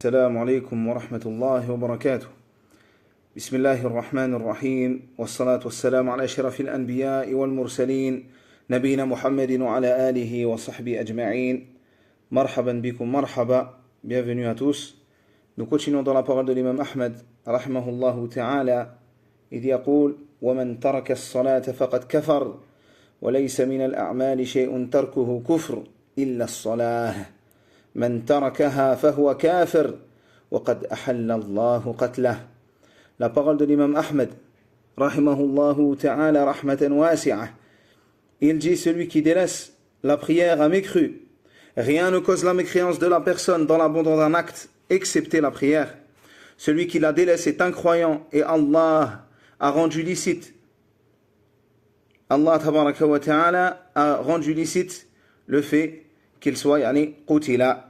السلام عليكم ورحمة الله وبركاته. بسم الله الرحمن الرحيم، والصلاة والسلام على أشرف الأنبياء والمرسلين نبينا محمد وعلى آله وصحبه أجمعين. مرحبا بكم مرحبا. Bienvenue à tous. Nous continuons dans la parole de l'imam Ahmed رحمه الله تعالى إذ يقول ومن ترك الصلاة فقد كفر وليس من الأعمال شيء تركه كفر إلا الصلاة من تركها فهو كافر وقد أحل الله قتله. La parole de l'imam Ahmed rahimahullahu ta'ala rahmatan wasi'ah. Il dit: celui qui délaisse la prière a mécru. Rien ne cause la mécréance de la personne dans l'abandon d'un acte excepté la prière. Celui qui la délaisse est incroyant et Allah a rendu licite. Allah tabaraka wa ta'ala a rendu licite le fait qu'il soit qutila.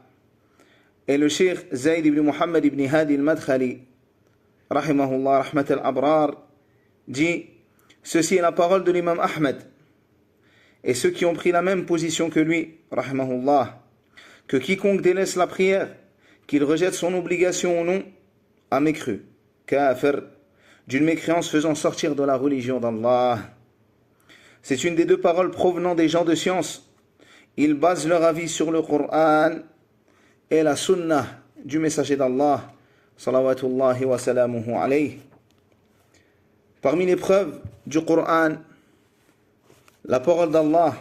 Et le cheikh Zayd ibn Muhammad ibn Hadi al-Madkhali rahimahullah rahmat al-abrar dit: ceci est la parole de l'imam Ahmed et ceux qui ont pris la même position que lui rahimahullah, que quiconque délaisse la prière, qu'il rejette son obligation ou non, a mécru, kafir, d'une mécréance faisant sortir de la religion d'Allah. C'est une des deux paroles provenant des gens de science. Ils basent leur avis sur le Coran et la Sunnah du messager d'Allah, salawatullahi wa salamuhu alayhi. Parmi les preuves du Coran, la parole d'Allah,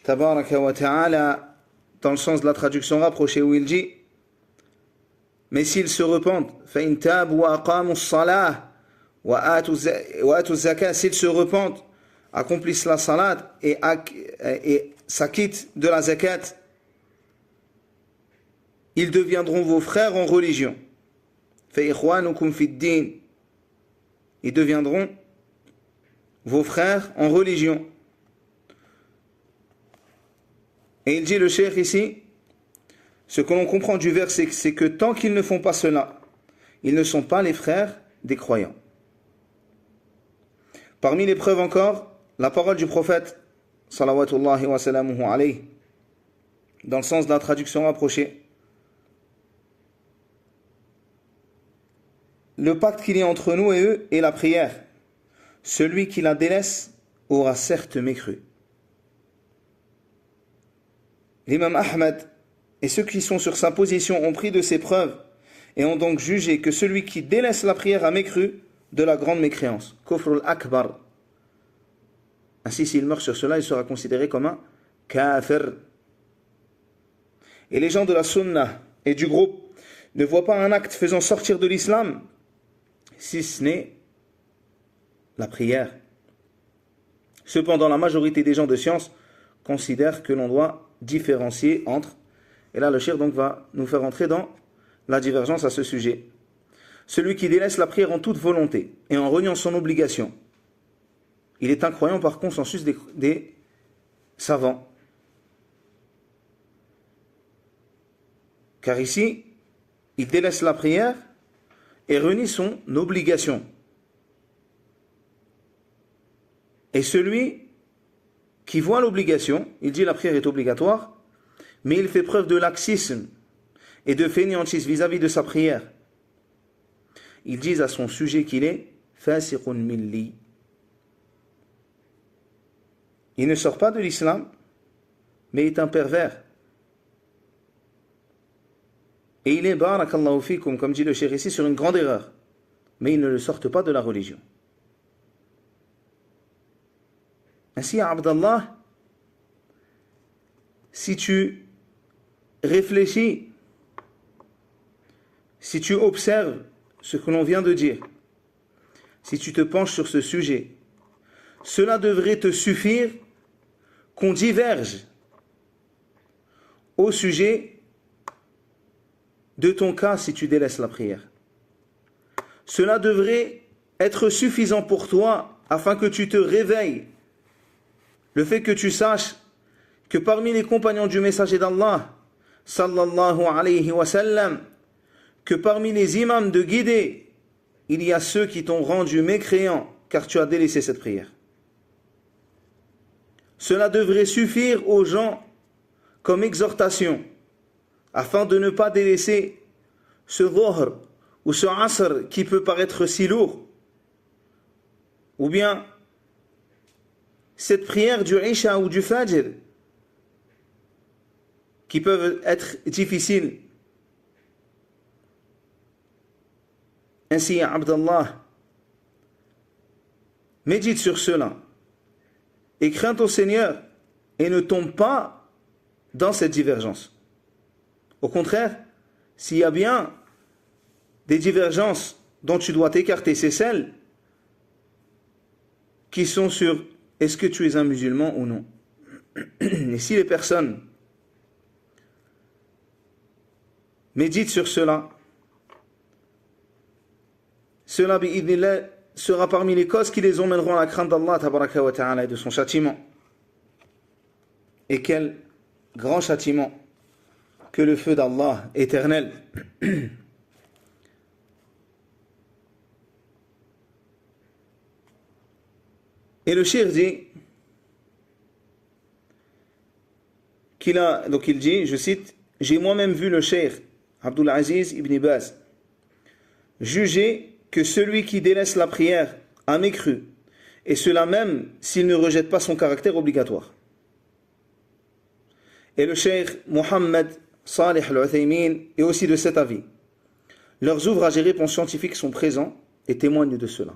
tabaraka wa ta'ala, dans le sens de la traduction rapprochée où il dit: mais s'ils se repentent, فَإِن تَابُوا وَأَقَامُوا الصَّلَاةَ وَآتُوا الزَّكَاةَ, s'ils se repentent, accomplissent la salat et s'acquittent de la zakat, ils deviendront vos frères en religion. فَإِخْوَانُكُمْ فِي الدِّينِ, ils deviendront vos frères en religion. Et il dit, le cheikh ici, ce que l'on comprend du verset, c'est que tant qu'ils ne font pas cela, ils ne sont pas les frères des croyants. Parmi les preuves encore, la parole du prophète salawatullahi wa salamuhu alayhi, dans le sens de la traduction rapprochée: le pacte qu'il y a entre nous et eux est la prière. Celui qui la délaisse aura certes mécru. L'imam Ahmed et ceux qui sont sur sa position ont pris de ces preuves et ont donc jugé que celui qui délaisse la prière a mécru de la grande mécréance, kufr al-akbar. Ainsi, s'il meurt sur cela, il sera considéré comme un kafir. Et les gens de la Sunnah et du groupe ne voient pas un acte faisant sortir de l'islam si ce n'est la prière. Cependant, la majorité des gens de science considèrent que l'on doit différencier entre, et là le cheikh donc va nous faire entrer dans la divergence à ce sujet. Celui qui délaisse la prière en toute volonté et en reniant son obligation, il est incroyant par consensus des savants. Car ici, il délaisse la prière et renie son obligation. Et celui qui voit l'obligation, il dit la prière est obligatoire, mais il fait preuve de laxisme et de fainéantisme vis-à-vis de sa prière. Ils disent à son sujet qu'il est fasiqun milli. Il ne sort pas de l'islam, mais est un pervers. Et il est, barakallahu fikum, comme dit le cheikh ici, sur une grande erreur. Mais ils ne le sortent pas de la religion. Ainsi, Abdallah, si tu réfléchis, si tu observes ce que l'on vient de dire, si tu te penches sur ce sujet, cela devrait te suffire qu'on diverge au sujet de ton cas si tu délaisses la prière. Cela devrait être suffisant pour toi afin que tu te réveilles. Le fait que tu saches que parmi les compagnons du messager d'Allah, sallallahu alayhi wa sallam, que parmi les imams de guidés, il y a ceux qui t'ont rendu mécréant car tu as délaissé cette prière. Cela devrait suffire aux gens comme exhortation afin de ne pas délaisser ce dhuhr ou ce asr qui peut paraître si lourd, ou bien cette prière du Isha ou du Fajr qui peuvent être difficiles. Ainsi, Abdallah, médite sur cela et crains ton Seigneur et ne tombe pas dans cette divergence. Au contraire, s'il y a bien des divergences dont tu dois t'écarter, c'est celles qui sont sur est-ce que tu es un musulman ou non. Et si les personnes méditent sur cela, cela bi'idhnillah sera parmi les causes qui les emmèneront à la crainte d'Allah tabaraka wa ta'ala et de son châtiment. Et quel grand châtiment que le feu d'Allah éternel. Et le cheikh dit il dit, je cite, j'ai moi-même vu le cheikh Abdul Aziz ibn Baz juger que celui qui délaisse la prière a mécru, et cela même s'il ne rejette pas son caractère obligatoire. Et le cheikh Mohammed Salih al-Uthaymin est aussi de cet avis. Leurs ouvrages et réponses scientifiques sont présents et témoignent de cela.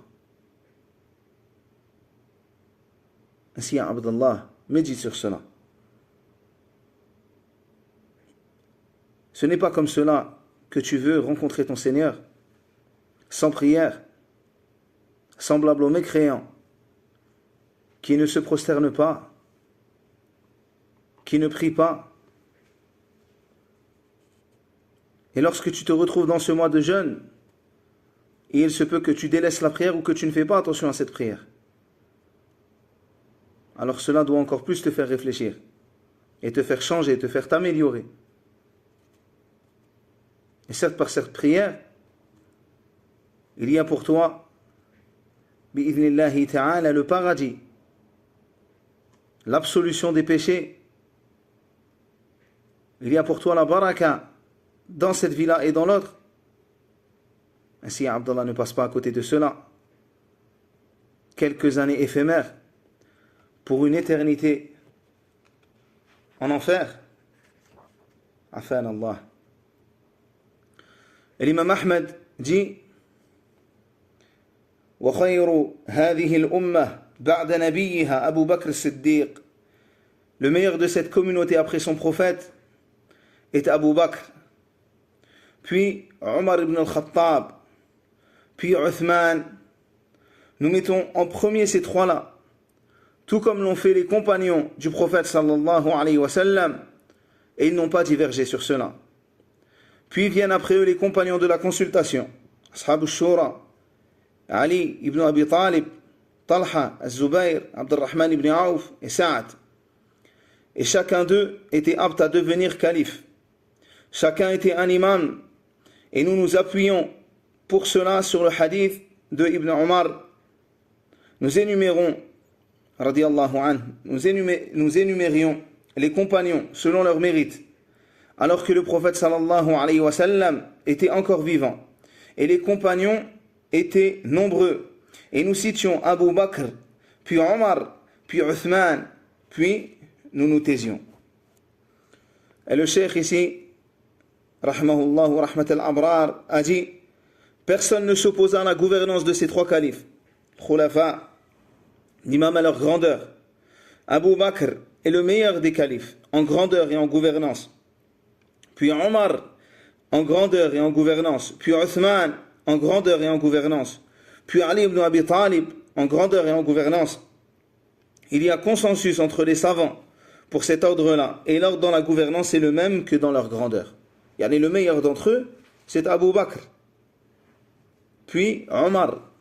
Ainsi, Abdallah, médite sur cela. Ce n'est pas comme cela que tu veux rencontrer ton Seigneur, sans prière, semblable au mécréant, qui ne se prosterne pas, qui ne prie pas. Et lorsque tu te retrouves dans ce mois de jeûne, il se peut que tu délaisses la prière ou que tu ne fais pas attention à cette prière. Alors cela doit encore plus te faire réfléchir et te faire changer, te faire t'améliorer. Et certes, par cette prière, il y a pour toi, bi'idhnillahi ta'ala, le paradis, l'absolution des péchés. Il y a pour toi la baraka dans cette vie-là et dans l'autre. Ainsi, Abdallah, ne passe pas à côté de cela. Quelques années éphémères pour une éternité en enfer. Afan Allah. Et l'imam Ahmed dit وخير هذه الأمة بعد نبيها أبو بكر الصديق. Le meilleur de cette communauté après son prophète est Abu Bakr, puis Omar ibn al-Khattab, puis Uthman. Nous mettons en premier ces trois-là, tout comme l'ont fait les compagnons du prophète sallallahu alayhi wa sallam, et ils n'ont pas divergé sur cela. Puis viennent après eux les compagnons de la consultation, Ashab al-Shura, Ali ibn Abi Talib, Talha, al-Zubayr, Abdurrahman ibn Auf et Sa'ad. Et chacun d'eux était apte à devenir calife. Chacun était un imam, et nous nous appuyons pour cela sur le hadith de Ibn Omar. Nous énumérons, radiyallahu anhu, nous énumérions les compagnons selon leur mérite, alors que le prophète sallallahu alayhi wa sallam était encore vivant, et les compagnons étaient nombreux. Et nous citions Abu Bakr, puis Omar, puis Uthman, puis nous nous taisions. Et le cheikh ici, rahmahullah wa rahmat al-abrar, a dit, personne ne s'opposa à la gouvernance de ces trois califes, khulafa, ni même à leur grandeur. Abu Bakr est le meilleur des califes, en grandeur et en gouvernance. Puis Omar, en grandeur et en gouvernance. Puis Uthman, en grandeur et en gouvernance. Puis Ali ibn Abi Talib, en grandeur et en gouvernance. Il y a consensus entre les savants pour cet ordre-là. Et l'ordre dans la gouvernance est le même que dans leur grandeur. Yani le meilleur d'entre eux, c'est Abu Bakr. Puis Omar.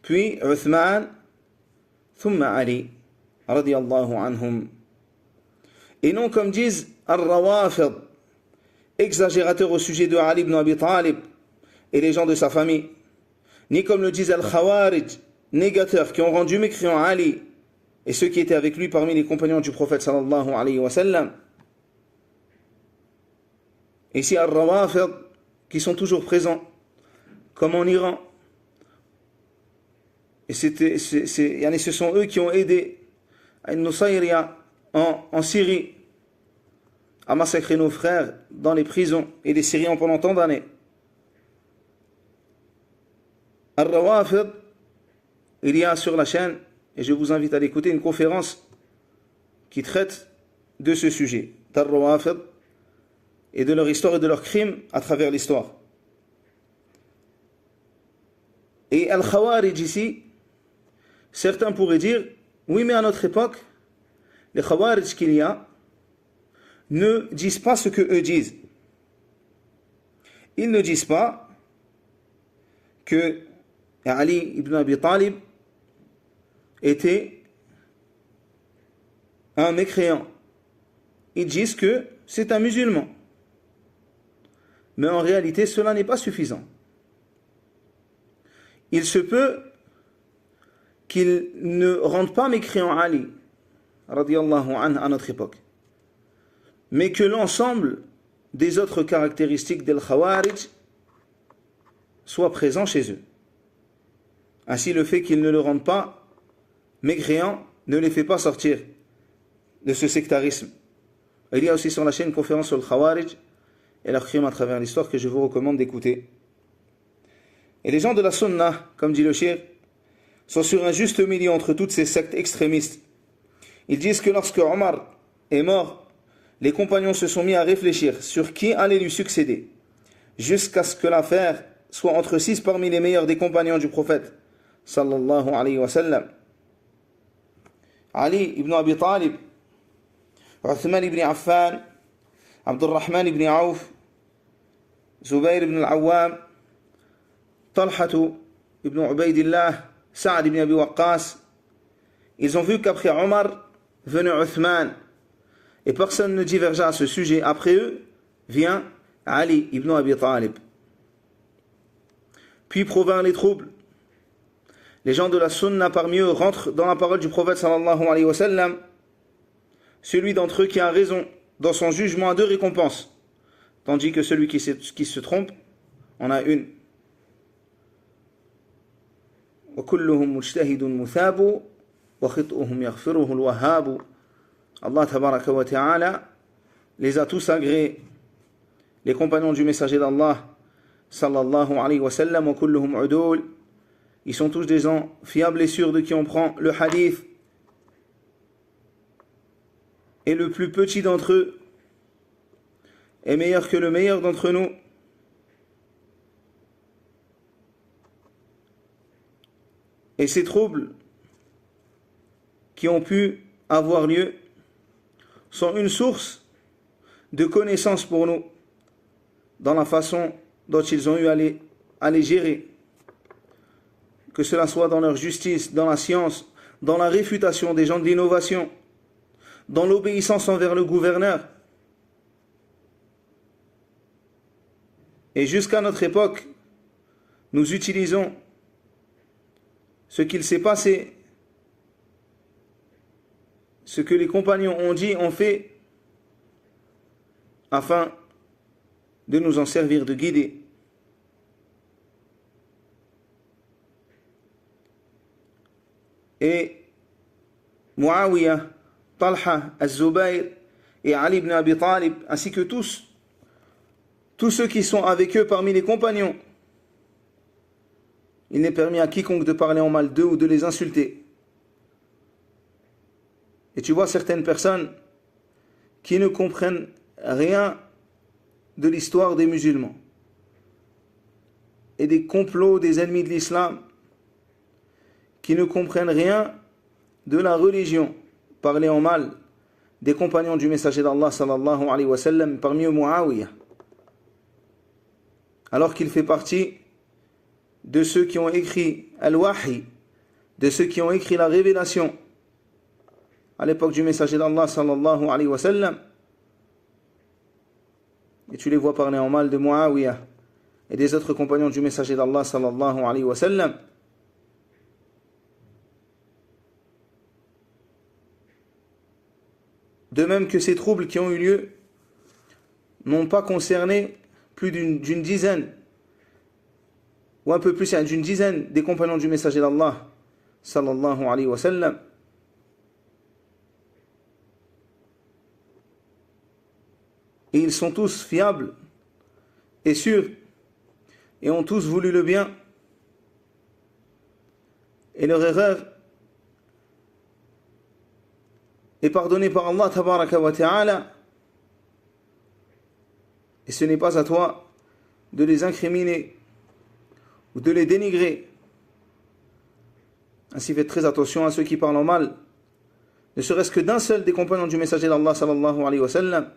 Puis Uthman. Thumma Ali. Radiyallahu anhum. Et non comme disent Al-Rawafid, exagérateurs au sujet de Ali ibn Abi Talib et les gens de sa famille, ni comme le disent Al-Khawarij, négateurs qui ont rendu mécréant Ali et ceux qui étaient avec lui parmi les compagnons du prophète sallallahu alayhi wa sallam. Ici Al-Rawafid qui sont toujours présents, comme en Iran. Et ce sont eux qui ont aidé Al-Nusayriya en Syrie à massacrer nos frères dans les prisons et les Syriens pendant tant d'années. Al-Rawafid, il y a sur la chaîne, et je vous invite à l'écouter, une conférence qui traite de ce sujet, d'Al-Rawafid, et de leur histoire et de leurs crimes à travers l'histoire. Et Al-Khawarij ici, certains pourraient dire, oui mais à notre époque, les Khawarij qu'il y a ne disent pas ce que eux disent. Ils ne disent pas que Ali ibn Abi Talib était un mécréant. Ils disent que c'est un musulman. Mais en réalité, cela n'est pas suffisant. Il se peut qu'ils ne rendent pas mécréant Ali, radiyallahu anhu, à notre époque, mais que l'ensemble des autres caractéristiques del Khawarij soient présents chez eux. Ainsi, le fait qu'ils ne le rendent pas mécréant ne les fait pas sortir de ce sectarisme. Il y a aussi sur la chaîne une conférence sur le Khawarij et leurs crimes à travers l'histoire que je vous recommande d'écouter. Et les gens de la Sunna, comme dit le Cheikh, sont sur un juste milieu entre toutes ces sectes extrémistes. Ils disent que lorsque Omar est mort, les compagnons se sont mis à réfléchir sur qui allait lui succéder, jusqu'à ce que l'affaire soit entre 6 parmi les meilleurs des compagnons du prophète, sallallahu alayhi wa sallam. Ali ibn Abi Talib, Uthman ibn Affan, Abdurrahman ibn Auf, Zubayr ibn al-Awwam, Talha ibn Ubaydillah, Sa'ad ibn Abi Waqqas. Ils ont vu qu'après Omar venait Uthman, et personne ne divergea à ce sujet. Après eux vient Ali ibn Abi Talib. Puis provint les troubles. Les gens de la Sunna parmi eux rentrent dans la parole du prophète sallallahu alayhi wa sallam. Celui d'entre eux qui a raison dans son jugement a 2 récompenses, tandis que celui qui se trompe en a une. وَكُلُّهُمْ مُجْتَهِدٌ مُثَابٌ وَخِطْئُهُمْ يَغْفِرُهُ الْوَهَّابُ. Allah tabaraka wa ta'ala les a tous agréés, les compagnons du messager d'Allah sallallahu alayhi wa sallam, wa kulluhum udul. Ils sont tous des gens fiables et sûrs de qui on prend le hadith. Et le plus petit d'entre eux est meilleur que le meilleur d'entre nous. Et ces troubles qui ont pu avoir lieu sont une source de connaissances pour nous dans la façon dont ils ont eu à les gérer, que cela soit dans leur justice, dans la science, dans la réfutation des gens de l'innovation, dans l'obéissance envers le gouverneur. Et jusqu'à notre époque, nous utilisons ce qu'il s'est passé, ce que les compagnons ont dit, ont fait, afin de nous en servir de guider. Et Muawiyah, Talha, Az-Zubayr et Ali ibn Abi Talib, ainsi que tous ceux qui sont avec eux parmi les compagnons, il n'est permis à quiconque de parler en mal d'eux ou de les insulter. Et tu vois certaines personnes qui ne comprennent rien de l'histoire des musulmans et des complots des ennemis de l'islam, qui ne comprennent rien de la religion, parler en mal des compagnons du messager d'Allah sallallahu alayhi wa sallam, parmi eux Muawiyah, alors qu'il fait partie de ceux qui ont écrit Al-Wahi, de ceux qui ont écrit la révélation à l'époque du messager d'Allah sallallahu alayhi wa sallam. Et tu les vois parler en mal de Muawiyah et des autres compagnons du messager d'Allah sallallahu alayhi wa sallam. De même que ces troubles qui ont eu lieu n'ont pas concerné plus d'une dizaine, ou un peu plus d'une dizaine des compagnons du messager d'Allah, sallallahu alayhi wa sallam. Et ils sont tous fiables et sûrs, et ont tous voulu le bien. Et leur erreur est pardonnée par Allah tabaraka wa ta'ala. Et ce n'est pas à toi de les incriminer ou de les dénigrer. Ainsi, faites très attention à ceux qui parlent en mal, ne serait-ce que d'un seul des compagnons du messager d'Allah sallallahu alayhi wa sallam.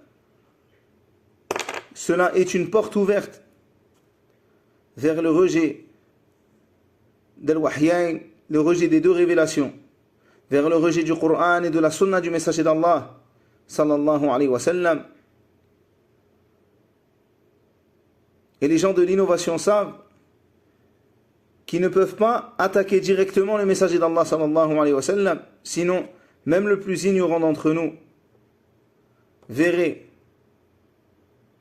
Cela est une porte ouverte vers le rejet d'Al-Wahyayn, le rejet des deux révélations, vers le rejet du Coran et de la Sunna du messager d'Allah sallallahu alayhi wa sallam. Et les gens de l'innovation savent qu'ils ne peuvent pas attaquer directement le messager d'Allah sallallahu alayhi wa sallam, sinon même le plus ignorant d'entre nous verrait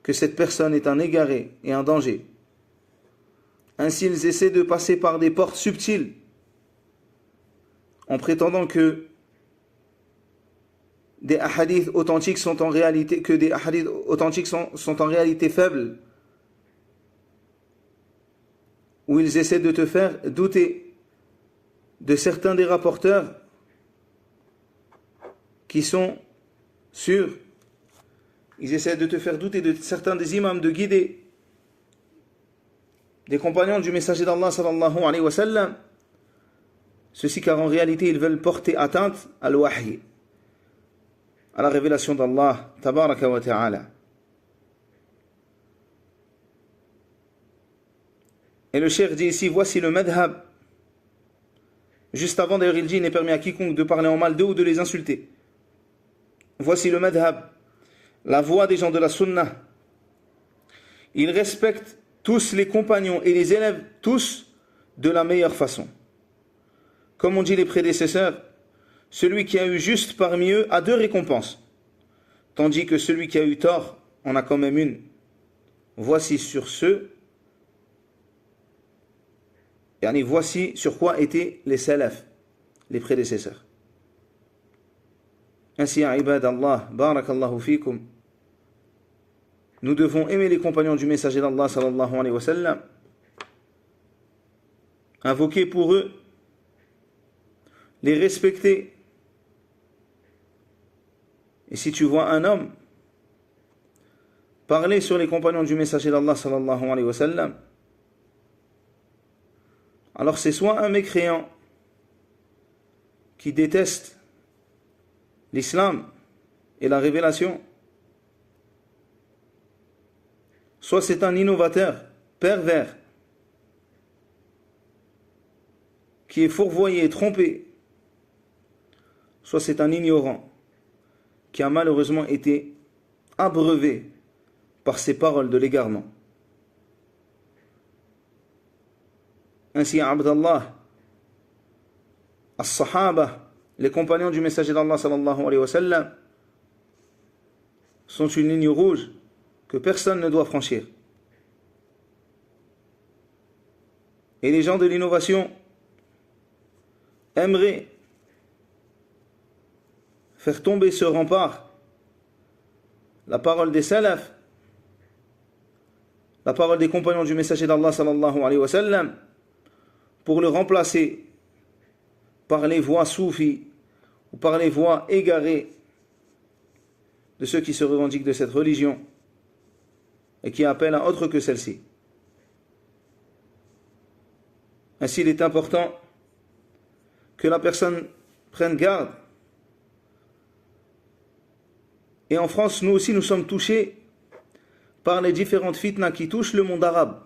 que cette personne est un égaré et un danger. Ainsi, ils essaient de passer par des portes subtiles en prétendant que des hadiths authentiques sont en réalité faibles, où ils essaient de te faire douter de certains des rapporteurs qui sont sûrs. Ils essaient de te faire douter de certains des imams de guider des compagnons du messager d'Allah sallallahu alayhi wa sallam. Ceci car en réalité ils veulent porter atteinte à l'wahy, à la révélation d'Allah tabaraka wa ta'ala. Et le cheikh dit ici, voici le madhab. Juste avant d'ailleurs il dit, il n'est permis à quiconque de parler en mal d'eux ou de les insulter. Voici le madhab, la voix des gens de la sunna. Ils respectent tous les compagnons et les élèvent tous de la meilleure façon. Comme ont dit les prédécesseurs, celui qui a eu juste parmi eux a 2 récompenses, tandis que celui qui a eu tort en a quand même une. Voici sur quoi étaient les salaf, les prédécesseurs. Ainsi, ibadallah, barakallahu fikum, nous devons aimer les compagnons du messager d'Allah sallallahu alayhi wa sallam, invoquer pour eux, les respecter. Et si tu vois un homme parler sur les compagnons du messager d'Allah sallallahu alayhi wa sallam, alors c'est soit un mécréant qui déteste l'islam et la révélation, soit c'est un innovateur pervers qui est fourvoyé et trompé, soit c'est un ignorant qui a malheureusement été abreuvé par ces paroles de l'égarement. Ainsi, Abdallah, as-sahaba, les compagnons du messager d'Allah sallallahu alayhi wa sallam, sont une ligne rouge que personne ne doit franchir. Et les gens de l'innovation aimeraient faire tomber ce rempart, la parole des salaf, la parole des compagnons du messager d'Allah sallallahu alayhi wa sallam, pour le remplacer par les voix soufis ou par les voix égarées de ceux qui se revendiquent de cette religion et qui appellent à autre que celle-ci. Ainsi, il est important que la personne prenne garde. Et en France, nous aussi, nous sommes touchés par les différentes fitnas qui touchent le monde arabe.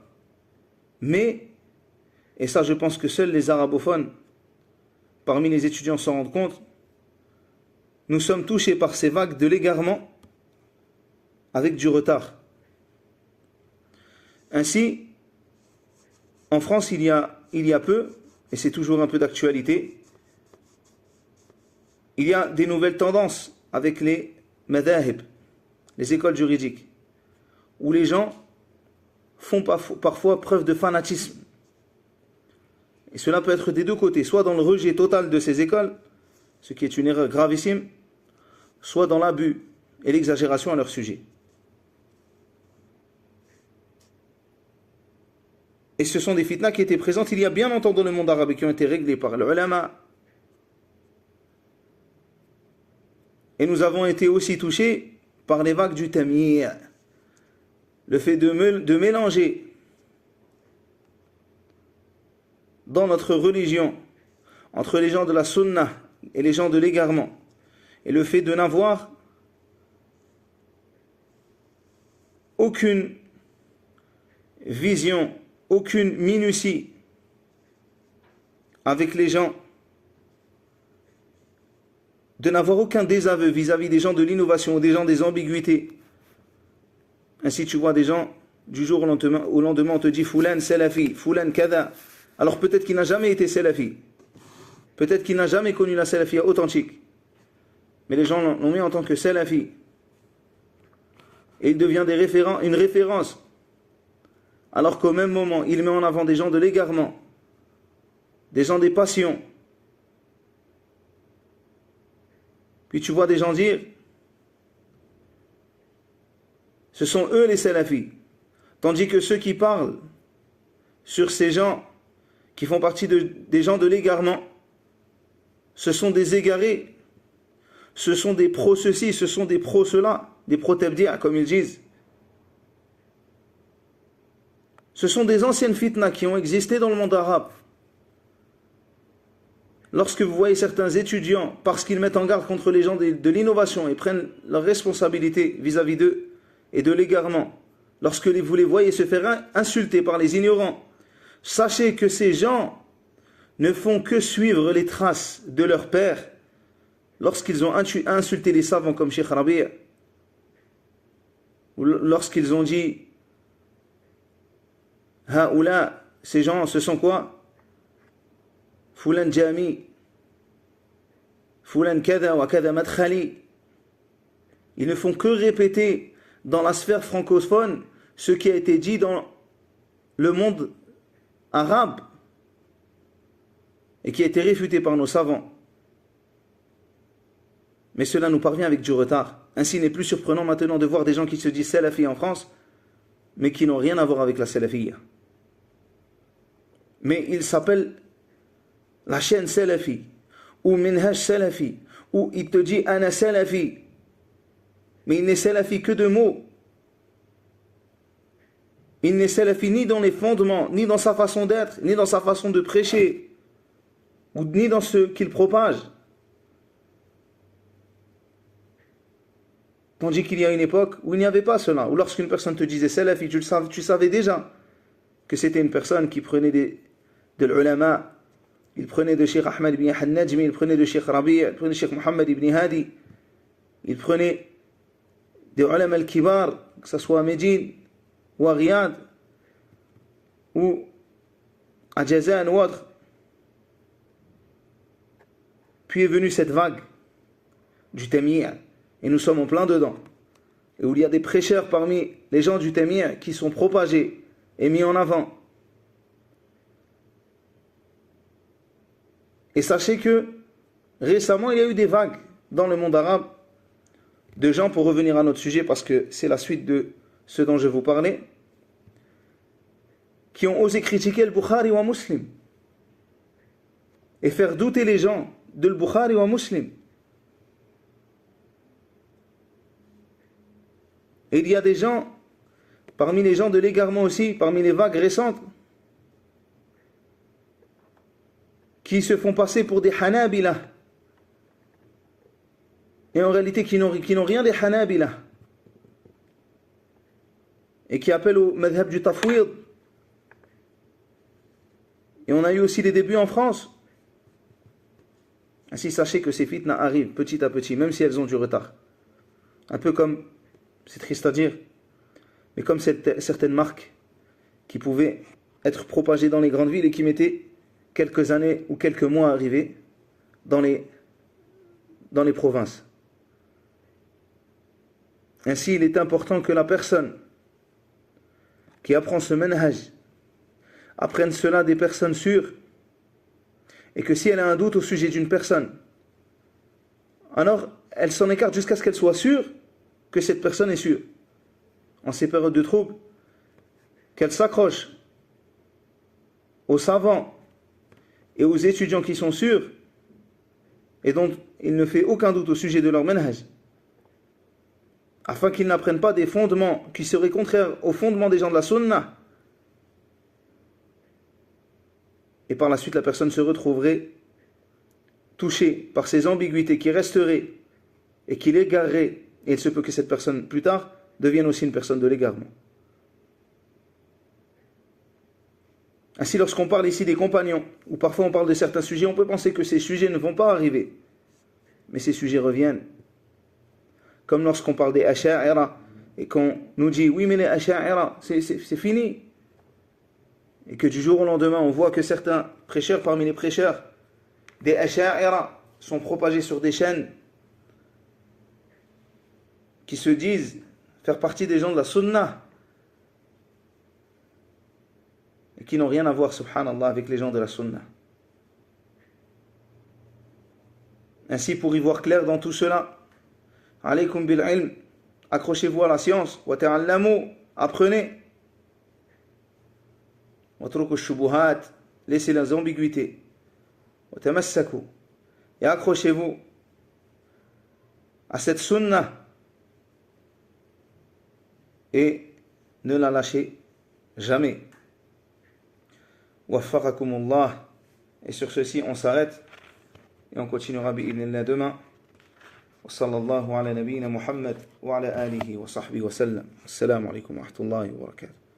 Mais, et ça je pense que seuls les arabophones parmi les étudiants s'en rendent compte, nous sommes touchés par ces vagues de l'égarement avec du retard. Ainsi, en France, il y a peu, et c'est toujours un peu d'actualité, il y a des nouvelles tendances avec les madahib, les écoles juridiques, où les gens font parfois preuve de fanatisme. Et cela peut être des deux côtés, soit dans le rejet total de ces écoles, ce qui est une erreur gravissime, soit dans l'abus et l'exagération à leur sujet. Et ce sont des fitnas qui étaient présentes il y a bien longtemps dans le monde arabe et qui ont été réglées par l'ulama. Et nous avons été aussi touchés par les vagues du tamyi', le fait de mélanger dans notre religion entre les gens de la sunna et les gens de l'égarement, et le fait de n'avoir aucune vision, aucune minutie avec les gens, de n'avoir aucun désaveu vis-à-vis des gens de l'innovation ou des gens des ambiguïtés. Ainsi tu vois des gens, du jour au lendemain on te dit Foulan Salafi, Foulan Kada. Alors peut-être qu'il n'a jamais été Salafi, peut-être qu'il n'a jamais connu la Salafia authentique, mais les gens l'ont mis en tant que Salafi. Et il devient une référence. Alors qu'au même moment, il met en avant des gens de l'égarement, des gens des passions. Puis tu vois des gens dire, ce sont eux les salafis. Tandis que ceux qui parlent sur ces gens qui font partie des gens de l'égarement, ce sont des égarés, ce sont des pro-ceci, ce sont des pro-cela, des pro-tabdi'a comme ils disent. Ce sont des anciennes fitnas qui ont existé dans le monde arabe. Lorsque vous voyez certains étudiants, parce qu'ils mettent en garde contre les gens de l'innovation et prennent leurs responsabilités vis-à-vis d'eux et de l'égarement, lorsque vous les voyez se faire insulter par les ignorants, sachez que ces gens ne font que suivre les traces de leur père lorsqu'ils ont insulté les savants comme Cheikh Rabi', ou lorsqu'ils ont dit Haoula, ces gens, ce sont quoi? Foulan Jami, Foulan Kada wa Kada Madkhali. Ils ne font que répéter dans la sphère francophone ce qui a été dit dans le monde arabe et qui a été réfuté par nos savants. Mais cela nous parvient avec du retard. Ainsi, il n'est plus surprenant maintenant de voir des gens qui se disent salafis en France, mais qui n'ont rien à voir avec la salafiyya. Mais il s'appelle la chaîne salafi, ou minhaj salafi, ou il te dit ana salafi, mais il n'est salafi que de mots. Il n'est salafi ni dans les fondements, ni dans sa façon d'être, ni dans sa façon de prêcher, ou ni dans ce qu'il propage. Tandis qu'il y a une époque où il n'y avait pas cela, où lorsqu'une personne te disait salafi, tu savais déjà que c'était une personne qui prenait de l'ulama, il prenait de Cheikh Ahmed ibn Najmi, il prenait de Cheikh Rabi', il prenait de Cheikh Mohammed ibn Hadi, il prenait des ulama al-kibar, que ce soit à Médine, ou à Riyad, ou à Jazan ou autre. Puis est venue cette vague du tamyi', et nous sommes en plein dedans, et où il y a des prêcheurs parmi les gens du tamyi' qui sont propagés et mis en avant. Et sachez que récemment il y a eu des vagues dans le monde arabe de gens, pour revenir à notre sujet parce que c'est la suite de ce dont je vous parlais, qui ont osé critiquer le Bukhari ou Muslim et faire douter les gens de le Bukhari ou Muslim. Et il y a des gens, parmi les gens de l'égarement aussi, parmi les vagues récentes, qui se font passer pour des Hanabila, et en réalité qui n'ont rien des Hanabila, et qui appellent au madhab du tafwid. Et on a eu aussi des débuts en France. Ainsi, sachez que ces fitnas arrivent petit à petit, même si elles ont du retard. Un peu comme, c'est triste à dire, mais comme certaines marques qui pouvaient être propagées dans les grandes villes et qui mettaient quelques années ou quelques mois à arriver dans les provinces. Ainsi, il est important que la personne qui apprend ce manhaj apprennent cela des personnes sûres, et que si elle a un doute au sujet d'une personne, alors elle s'en écarte jusqu'à ce qu'elle soit sûre que cette personne est sûre. En ces périodes de trouble, qu'elle s'accroche aux savants et aux étudiants qui sont sûrs et dont il ne fait aucun doute au sujet de leur manhaj, afin qu'ils n'apprennent pas des fondements qui seraient contraires aux fondements des gens de la sunna. Et par la suite, la personne se retrouverait touchée par ces ambiguïtés qui resteraient et qui l'égareraient. Et il se peut que cette personne, plus tard, devienne aussi une personne de l'égarement. Ainsi, lorsqu'on parle ici des compagnons, ou parfois on parle de certains sujets, on peut penser que ces sujets ne vont pas arriver. Mais ces sujets reviennent. Comme lorsqu'on parle des Asha'ira, et qu'on nous dit, oui mais les Asha'ira, c'est fini. Et que du jour au lendemain, on voit que certains prêcheurs parmi les prêcheurs des Asha'ira sont propagés sur des chaînes qui se disent faire partie des gens de la Sunnah et qui n'ont rien à voir, subhanallah, avec les gens de la Sunnah. Ainsi, pour y voir clair dans tout cela, alaykum bil ilm, accrochez-vous à la science, wa ta'allamu, apprenez. Watruku shubuhat, laissez les ambiguïtés. Wa tamassaku, et accrochez-vous à cette sunnah et ne la lâchez jamais. Waffaqakumullah. Et sur ceci, on s'arrête et on continuera bi'idhnillah demain. Wa sallallahu ala nabiyyina Muhammad wa ala alihi wa sahbihi wa sallam. Assalamu alaikum wa rahmatullahi wa barakatuh.